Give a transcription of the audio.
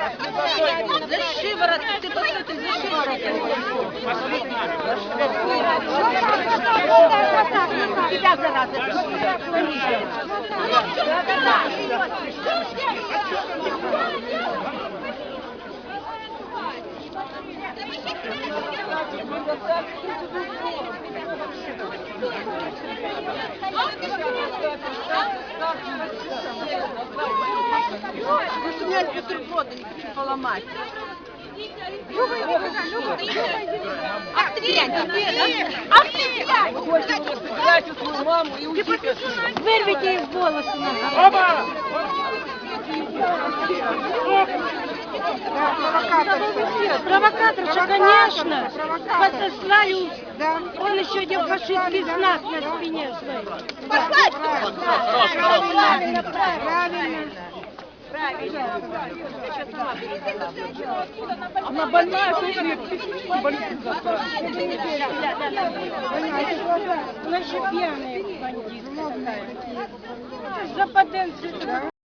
За шиворот, ты посмотри, за шиворот. Тебя, зараза, вы меня бутерброды не хочу поломать. Ах ты дрянь! Ах ты дрянь! Забирайте свою маму и уйдите. Вырвите из волосы на Оба! Провокаторша, конечно. Послали, он еще один фашистский знак на спине своей. Правильно, правильно. Она больная, Она еще пьяная бандитка. Западенцы.